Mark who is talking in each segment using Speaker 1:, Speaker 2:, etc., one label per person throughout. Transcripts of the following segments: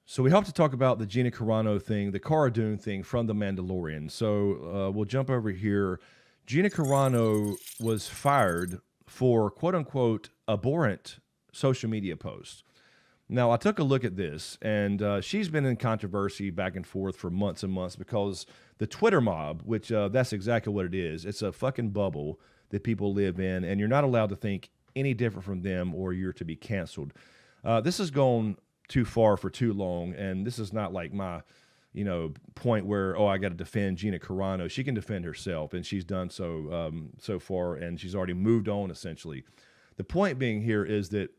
Speaker 1: So we hope to talk about the Gina Carano thing, the Cara Dune thing from The Mandalorian. So we'll jump over here. Gina Carano was fired for quote unquote abhorrent social media posts. Now, I took a look at this, and she's been in controversy back and forth for months and months because the Twitter mob, which that's exactly what it is, it's a fucking bubble that people live in, and you're not allowed to think any different from them or you're to be canceled. This has gone too far for too long, and this is not like my point where, I got to defend Gina Carano. She can defend herself, and she's done so so far, and she's already moved on, essentially. The point being here is that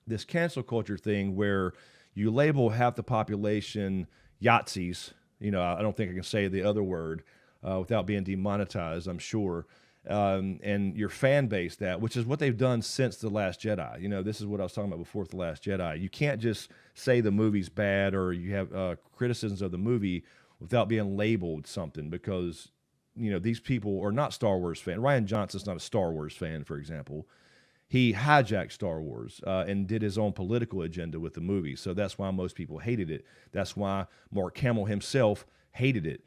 Speaker 1: this cancel culture thing where you label half the population Yahtzees, I don't think I can say the other word without being demonetized, I'm sure, and your fan base that, which is what they've done since The Last Jedi. This is what I was talking about before with The Last Jedi. You can't just say the movie's bad or you have criticisms of the movie without being labeled something because, these people are not Star Wars fans. Ryan Johnson's not a Star Wars fan, for example. He hijacked Star Wars and did his own political agenda with the movie. So that's why most people hated it. That's why Mark Hamill himself hated it.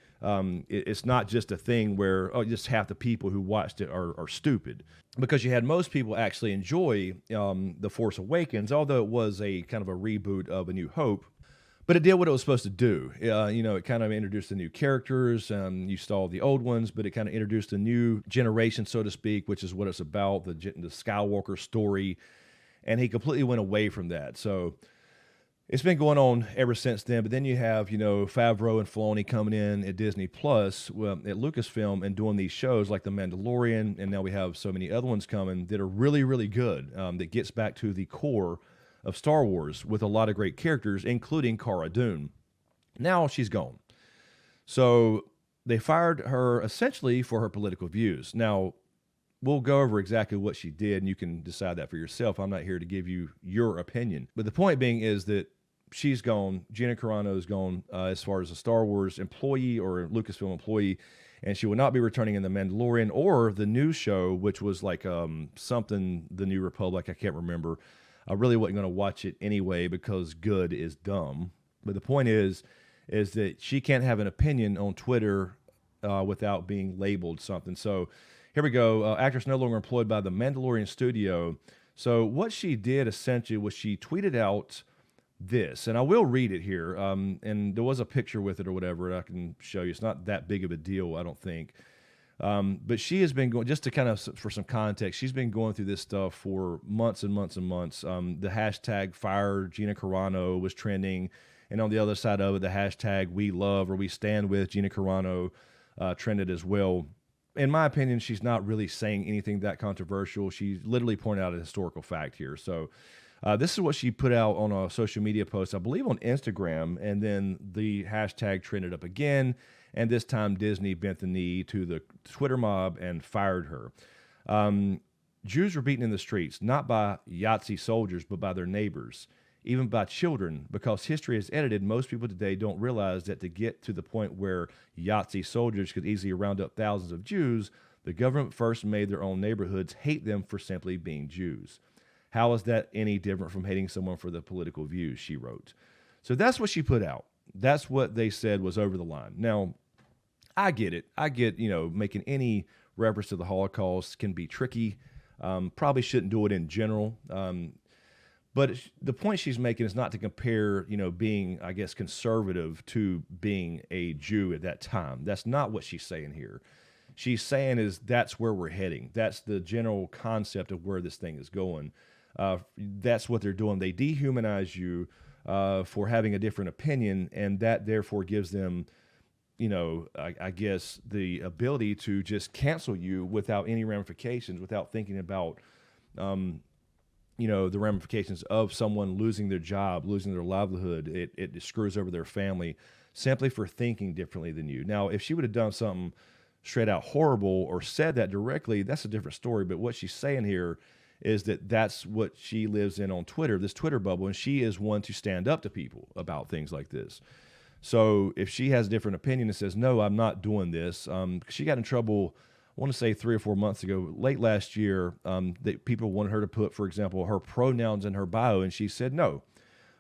Speaker 1: It's not just a thing where just half the people who watched it are stupid. Because you had most people actually enjoy The Force Awakens, although it was a kind of a reboot of A New Hope. But it did what it was supposed to do. It kind of introduced the new characters. You saw the old ones, but it kind of introduced a new generation, so to speak, which is what it's about, the Skywalker story. And he completely went away from that. So it's been going on ever since then. But then you have, Favreau and Filoni coming in at Disney Plus, at Lucasfilm, and doing these shows like The Mandalorian. And now we have so many other ones coming that are really, really good, that gets back to the core of Star Wars with a lot of great characters, including Cara Dune. Now she's gone. So they fired her essentially for her political views. Now, we'll go over exactly what she did, and you can decide that for yourself. I'm not here to give you your opinion. But the point being is that she's gone. Gina Carano is gone as far as a Star Wars employee or Lucasfilm employee, and she will not be returning in The Mandalorian or the new show, which was like something, The New Republic, I can't remember. I really wasn't going to watch it anyway because good is dumb. But the point is that she can't have an opinion on Twitter without being labeled something. So here we go. Actress no longer employed by the Mandalorian studio. So what she did essentially was she tweeted out this, and I will read it here. And there was a picture with it or whatever I can show you. It's not that big of a deal, I don't think. But she has been going, just to kind of, for some context, she's been going through this stuff for months and months and months. The hashtag Fire Gina Carano was trending. And on the other side of it, the hashtag We Love or We Stand With Gina Carano trended as well. In my opinion, she's not really saying anything that controversial. She's literally pointing out a historical fact here. So this is what she put out on a social media post, I believe on Instagram. And then the hashtag trended up again. And this time, Disney bent the knee to the Twitter mob and fired her. Jews were beaten in the streets, not by Yahtzee soldiers, but by their neighbors, even by children. Because history is edited, most people today don't realize that to get to the point where Yahtzee soldiers could easily round up thousands of Jews, the government first made their own neighborhoods hate them for simply being Jews. How is that any different from hating someone for their political views, she wrote. So that's what she put out. That's what they said was over the line. Now, I get it. I get, making any reference to the Holocaust can be tricky. Probably shouldn't do it in general. But the point she's making is not to compare, being, I guess, conservative to being a Jew at that time. That's not what she's saying here. She's saying is that's where we're heading. That's the general concept of where this thing is going. That's what they're doing. They dehumanize you for having a different opinion, and that therefore gives them, I guess, the ability to just cancel you without any ramifications, without thinking about, the ramifications of someone losing their job, losing their livelihood. It screws over their family simply for thinking differently than you. Now, if she would have done something straight out horrible or said that directly, that's a different story. But what she's saying here is that that's what she lives in on Twitter, this Twitter bubble, and she is one to stand up to people about things like this. So if she has a different opinion and says, no, I'm not doing this, she got in trouble, I want to say 3 or 4 months ago, late last year, that people wanted her to put, for example, her pronouns in her bio, and she said no.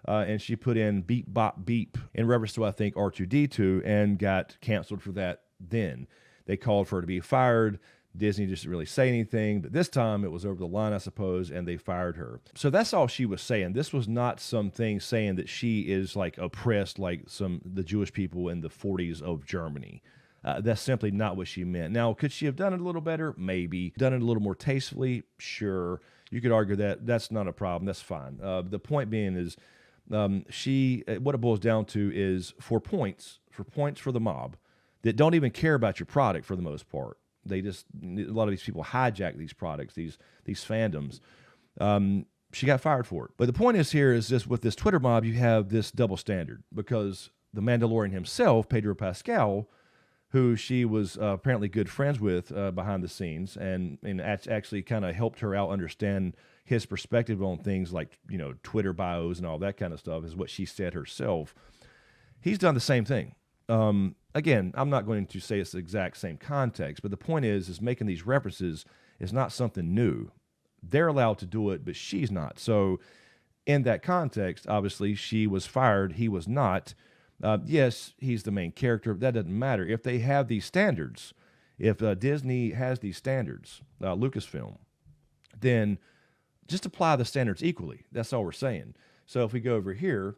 Speaker 1: and she put in beep bop beep in reference to, I think, R2D2, and got canceled for that. Then they called for her to be fired. Disney just didn't really say anything, but this time it was over the line, I suppose, and they fired her. So that's all she was saying. This was not something saying that she is like oppressed like the Jewish people in the 40s of Germany. That's simply not what she meant. Now, could she have done it a little better? Maybe. Done it a little more tastefully? Sure. You could argue that. That's not a problem. That's fine. The point being is what it boils down to is for points for the mob that don't even care about your product for the most part. A lot of these people hijack these products, these fandoms. She got fired for it. But the point is here is this: with this Twitter mob, you have this double standard, because the Mandalorian himself, Pedro Pascal, who she was apparently good friends with behind the scenes, and actually kind of helped her out understand his perspective on things like, Twitter bios and all that kind of stuff, is what she said herself. He's done the same thing. Again, I'm not going to say it's the exact same context, but the point is making these references is not something new. They're allowed to do it, but she's not. So in that context, obviously, she was fired. He was not. Yes, he's the main character. That doesn't matter. If they have these standards, if Disney has these standards, Lucasfilm, then just apply the standards equally. That's all we're saying. So if we go over here,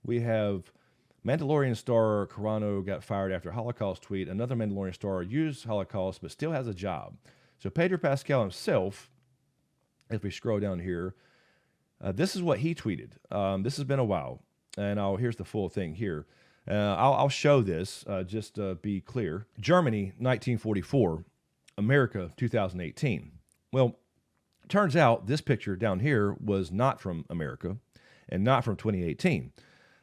Speaker 1: we have Mandalorian star Carano got fired after Holocaust tweet. Another Mandalorian star used Holocaust but still has a job. So Pedro Pascal himself, if we scroll down here, this is what he tweeted. This has been a while, and here's the full thing here. I'll show this just to be clear. Germany, 1944. America, 2018. Well, turns out this picture down here was not from America and not from 2018.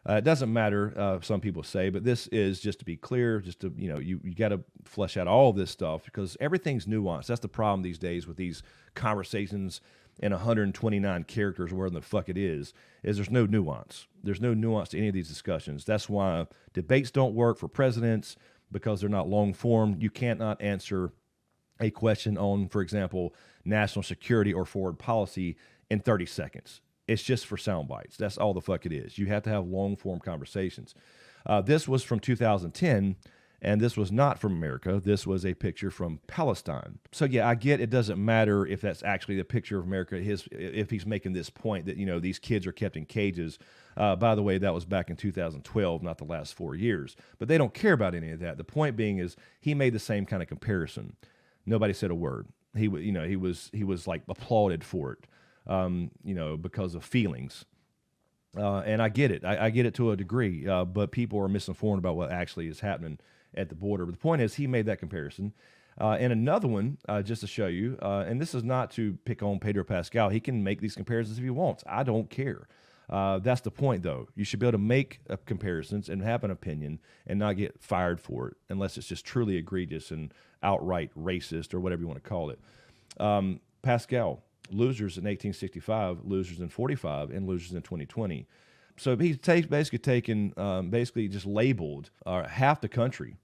Speaker 1: It doesn't matter, some people say, but this is, just to be clear, just to, you got to flesh out all this stuff, because everything's nuanced. That's the problem these days with these conversations in 129 characters, where the fuck it is there's no nuance. There's no nuance to any of these discussions. That's why debates don't work for presidents, because they're not long form. You cannot answer a question on, for example, national security or foreign policy in 30 seconds. It's just for sound bites. That's all the fuck it is. You have to have long-form conversations. This was from 2010, and this was not from America. This was a picture from Palestine. So, yeah, I get it doesn't matter if that's actually the picture of America. If he's making this point that, these kids are kept in cages. By the way, that was back in 2012, not the last 4 years. But they don't care about any of that. The point being is he made the same kind of comparison. Nobody said a word. He was like applauded for it. Because of feelings. And I get it. I get it to a degree, but people are misinformed about what actually is happening at the border. But the point is, he made that comparison. And another one, just to show you, and this is not to pick on Pedro Pascal. He can make these comparisons if he wants. I don't care. That's the point, though. You should be able to make comparisons and have an opinion and not get fired for it, unless it's just truly egregious and outright racist or whatever you want to call it. Pascal. Losers in 1865, losers in 45, and losers in 2020. So he's basically taken, just labeled half the country,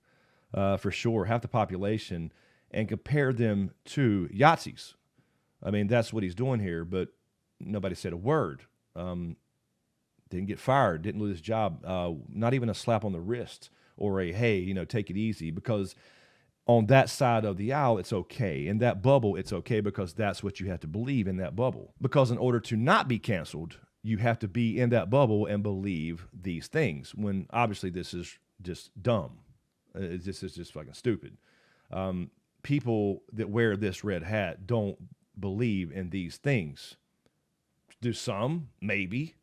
Speaker 1: for sure, half the population, and compared them to Yahtzees. I mean, that's what he's doing here, but nobody said a word. Didn't get fired, didn't lose his job, not even a slap on the wrist or a, hey, take it easy, because on that side of the aisle, it's okay. In that bubble, it's okay, because that's what you have to believe in that bubble. Because in order to not be canceled, you have to be in that bubble and believe these things, when obviously this is just dumb. This is just fucking stupid. People that wear this red hat don't believe in these things. Do some? Maybe.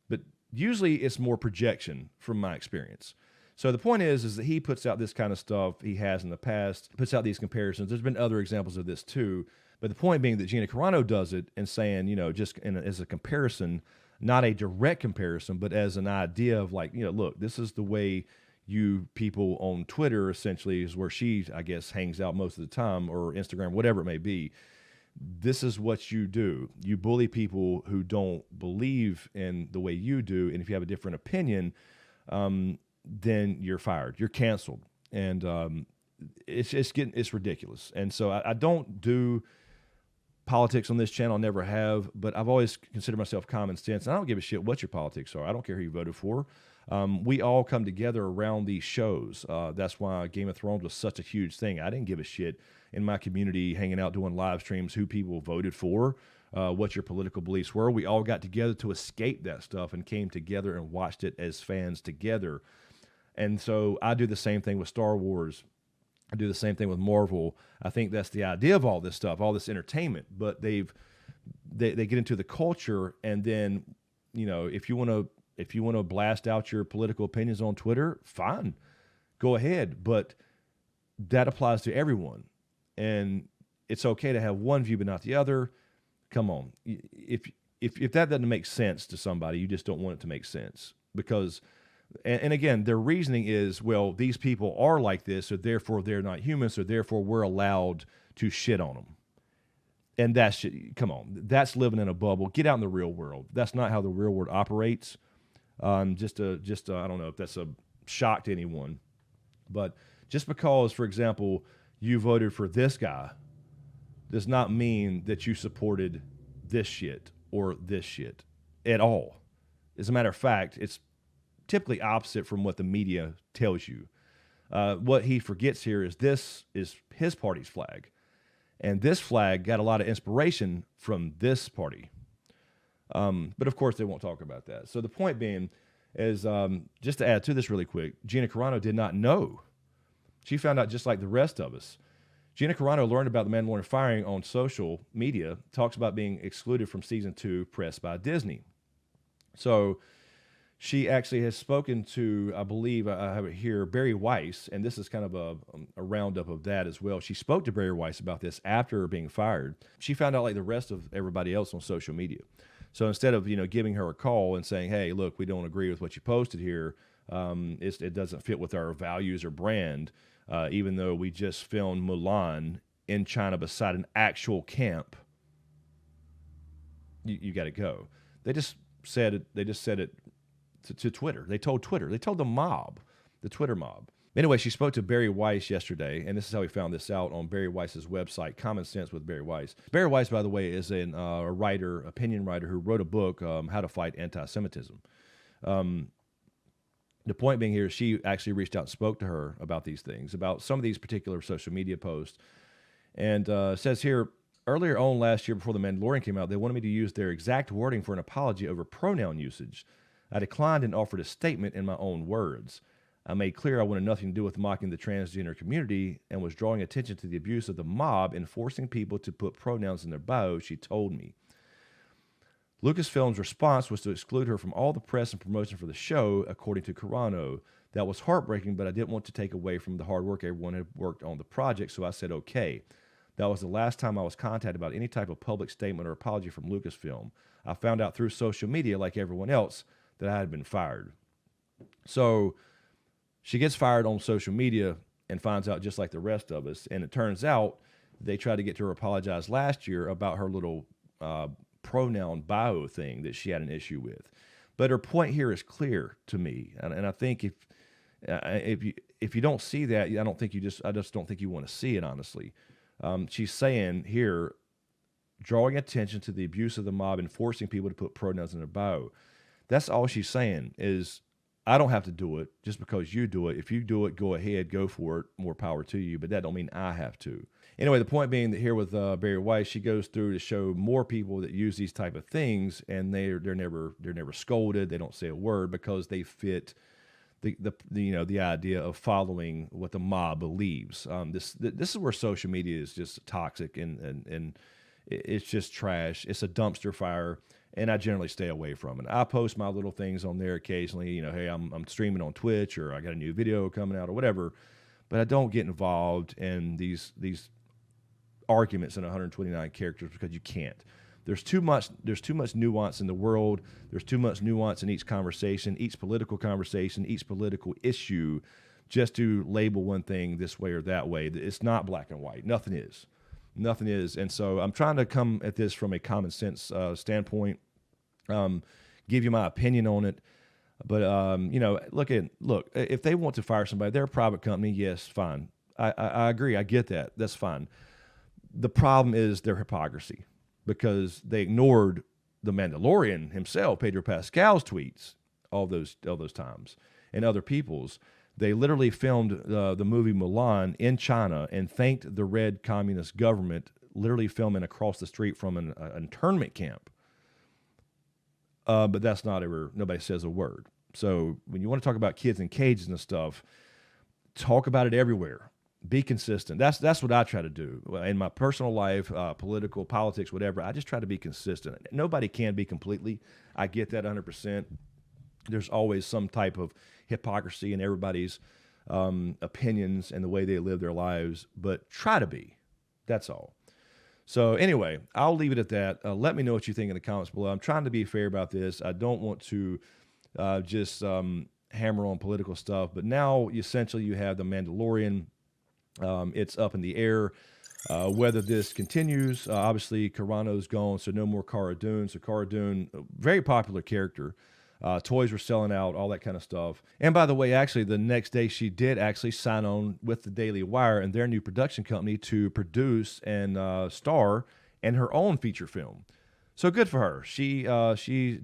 Speaker 1: But usually it's more projection from my experience. So the point is that he puts out this kind of stuff. He has in the past, puts out these comparisons. There's been other examples of this too. But the point being that Gina Carano does it and saying, just as a comparison, not a direct comparison, but as an idea of like, look, this is the way you people on Twitter essentially is where she, I guess, hangs out most of the time, or Instagram, whatever it may be. This is what you do. You bully people who don't believe in the way you do. And if you have a different opinion, then you're fired. You're canceled. And it's ridiculous. And so I don't do politics on this channel, never have, but I've always considered myself common sense. And I don't give a shit what your politics are. I don't care who you voted for. We all come together around these shows. That's why Game of Thrones was such a huge thing. I didn't give a shit in my community hanging out doing live streams who people voted for, what your political beliefs were. We all got together to escape that stuff and came together and watched it as fans together. And so I do the same thing with Star Wars. I do the same thing with Marvel. I think that's the idea of all this stuff, all this entertainment. But they get into the culture, and then, you know, if you want to blast out your political opinions on Twitter, fine, go ahead. But that applies to everyone, and it's okay to have one view but not the other. Come on, if that doesn't make sense to somebody, you just don't want it to make sense, because. And again, their reasoning is, well, these people are like this, so therefore they're not human, so therefore we're allowed to shit on them. And that's, come on, that's living in a bubble. Get out in the real world. That's not how the real world operates. I don't know if that's a shock to anyone, but just because, for example, you voted for this guy does not mean that you supported this shit or this shit at all. As a matter of fact, it's typically opposite from what the media tells you. What he forgets here is this is his party's flag. And this flag got a lot of inspiration from this party. But of course, they won't talk about that. So the point being is, just to add to this really quick, Gina Carano did not know. She found out just like the rest of us. Gina Carano learned about the Mandalorian firing on social media, talks about being excluded from season 2, pressed by Disney. So she actually has spoken to, I believe, I have it here, Barry Weiss, and this is kind of a roundup of that as well. She spoke to Barry Weiss about this after being fired. She found out like the rest of everybody else on social media. So instead of, you know, giving her a call and saying, hey, look, we don't agree with what you posted here, it doesn't fit with our values or brand, even though we just filmed Mulan in China beside an actual camp, you got to go. They just said it to Twitter. They told Twitter. They told the mob, the Twitter mob. Anyway, she spoke to Barry Weiss yesterday, and this is how we found this out on Barry Weiss's website, Common Sense with Barry Weiss. Barry Weiss, by the way, is a writer, opinion writer, who wrote a book, How to Fight Anti-Semitism. The point being here, she actually reached out and spoke to her about these things, about some of these particular social media posts. And says here, earlier on last year before The Mandalorian came out, they wanted me to use their exact wording for an apology over pronoun usage. I declined and offered a statement in my own words. I made clear I wanted nothing to do with mocking the transgender community and was drawing attention to the abuse of the mob and forcing people to put pronouns in their bio, she told me. Lucasfilm's response was to exclude her from all the press and promotion for the show, according to Carano. That was heartbreaking, but I didn't want to take away from the hard work everyone had worked on the project, so I said okay. That was the last time I was contacted about any type of public statement or apology from Lucasfilm. I found out through social media, like everyone else, that I had been fired. So she gets fired on social media and finds out just like the rest of us. And it turns out they tried to get her to apologize last year about her little pronoun bio thing that she had an issue with. But her point here is clear to me. And I think if you don't see that, I just don't think you want to see it, honestly. She's saying here, drawing attention to the abuse of the mob and forcing people to put pronouns in their bio. That's all she's saying is, I don't have to do it just because you do it. If you do it, go ahead, go for it, more power to you, but that don't mean I have to. Anyway, the point being that here with Barry Weiss, she goes through to show more people that use these type of things, and they're never scolded. They don't say a word because they fit the idea of following what the mob believes. This is where social media is just toxic and it's just trash. It's a dumpster fire. And I generally stay away from it. I post my little things on there occasionally, you know, hey, I'm streaming on Twitch, or I got a new video coming out or whatever, but I don't get involved in these arguments in 129 characters because you can't. There's too much nuance in the world. There's too much nuance in each conversation, each political issue, just to label one thing this way or that way. It's not black and white. Nothing is. And so I'm trying to come at this from a common sense standpoint, give you my opinion on it. But, look, if they want to fire somebody, they're a private company. Yes, fine. I agree. I get that. That's fine. The problem is their hypocrisy. because they ignored the Mandalorian himself, Pedro Pascal's tweets, all those times, and other people's. They literally filmed the movie Mulan in China and thanked the Red Communist government, literally filming across the street from an internment camp. But that's not ever, nobody says a word. So when you want to talk about kids in cages and stuff, talk about it everywhere. Be consistent. That's what I try to do in my personal life, political, politics, whatever. I just try to be consistent. Nobody can be completely. I get that 100%. There's always some type of hypocrisy in everybody's opinions and the way they live their lives, but try to be. That's all. So anyway, I'll leave it at that. Let me know what you think in the comments below. I'm trying to be fair about this. I don't want to just hammer on political stuff, but now essentially you have the Mandalorian. It's up in the air whether this continues. Obviously, Carano's gone, so no more Cara Dune. So Cara Dune, very popular character. Toys were selling out, all that kind of stuff. And by the way, actually, the next day she did actually sign on with the Daily Wire and their new production company to produce and star in her own feature film. So good for her. She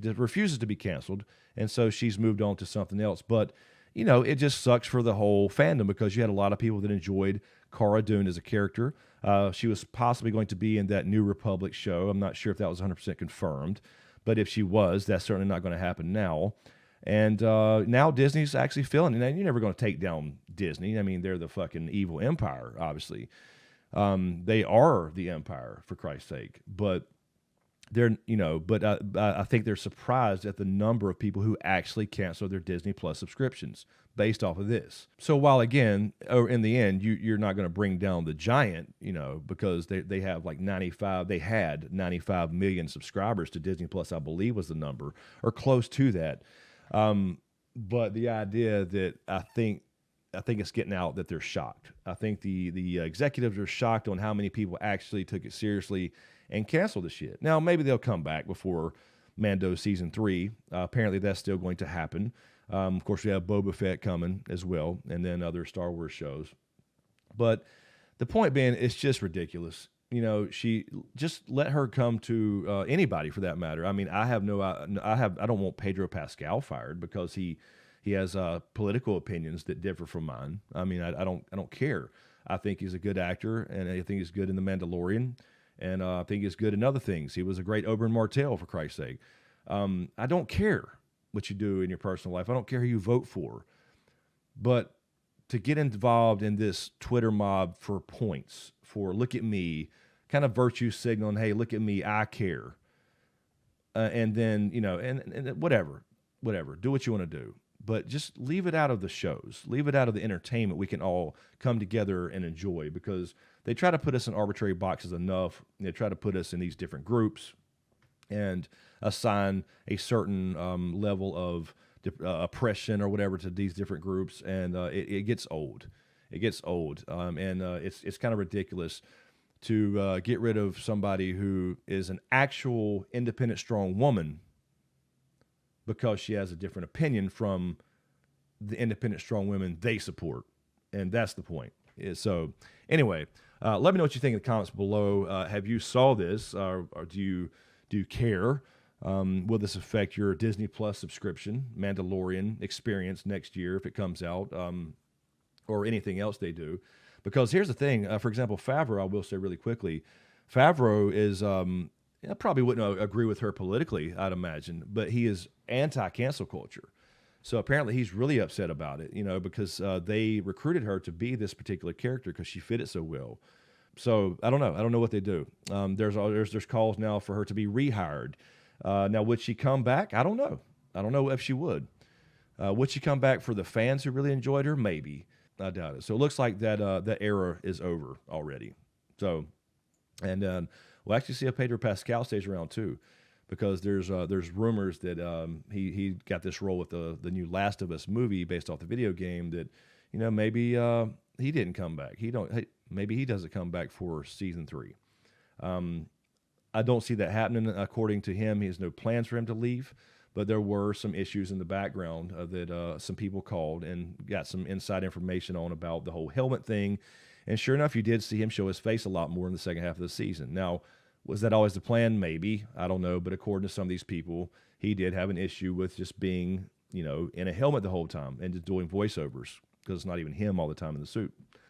Speaker 1: refuses to be canceled, and so she's moved on to something else. But, you know, it just sucks for the whole fandom because you had a lot of people that enjoyed Cara Dune as a character. She was possibly going to be in that New Republic show. I'm not sure if that was 100% confirmed. But if she was, that's certainly not going to happen now. And now Disney's actually feeling it. And you're never going to take down Disney. I mean, they're the fucking evil empire, obviously. They are the empire, for Christ's sake. But they're, you know, but I think they're surprised at the number of people who actually cancel their Disney Plus subscriptions based off of this. So while, again, in the end, you're not going to bring down the giant, you know, because they have like 95 million subscribers to Disney Plus, I believe was the number, or close to that. But the idea that I think it's getting out that they're shocked. I think the executives are shocked on how many people actually took it seriously and canceled the shit. Now, maybe they'll come back before Mando Season 3. Apparently, that's still going to happen. Of course, we have Boba Fett coming as well, and then other Star Wars shows. But the point being, it's just ridiculous. You know, she just let her come to anybody for that matter. I mean, I don't want Pedro Pascal fired because he has political opinions that differ from mine. I mean, I don't care. I think he's a good actor, and I think he's good in The Mandalorian, and I think he's good in other things. He was a great Oberyn Martell, for Christ's sake. I don't care what you do in your personal life. I don't care who you vote for. But to get involved in this Twitter mob for points, for look at me, kind of virtue signaling, hey, look at me, I care. And then, you know, and whatever, do what you want to do. But just leave it out of the shows. Leave it out of the entertainment we can all come together and enjoy, because they try to put us in arbitrary boxes enough. They try to put us in these different groups and assign a certain level of oppression or whatever to these different groups, and it gets old. It gets old, and it's kind of ridiculous to get rid of somebody who is an actual independent, strong woman because she has a different opinion from the independent, strong women they support, and that's the point. So anyway, let me know what you think in the comments below. Have you saw this, or do you care? Will this affect your Disney Plus subscription, Mandalorian experience next year if it comes out, or anything else they do? Because here's the thing. For example, Favreau, I will say really quickly, Favreau is, I probably wouldn't agree with her politically, I'd imagine, but he is anti-cancel culture. So apparently he's really upset about it, you know, because they recruited her to be this particular character because she fit it so well. So I don't know. I don't know what they do. There's calls now for her to be rehired. Now, would she come back? I don't know. I don't know if she would. Would she come back for the fans who really enjoyed her? Maybe. I doubt it. So it looks like that era is over already. So, and we'll actually see if Pedro Pascal stays around too, because there's rumors that he got this role with the new Last of Us movie based off the video game, that, you know, maybe he didn't come back. Maybe he doesn't come back for season 3. I don't see that happening. According to him, he has no plans for him to leave, but there were some issues in the background that some people called and got some inside information on about the whole helmet thing. And sure enough, you did see him show his face a lot more in the second half of the season. Now, Was that always the plan? Maybe. I don't know. But according to some of these people, he did have an issue with just being, in a helmet the whole time and just doing voiceovers because it's not even him all the time in the suit.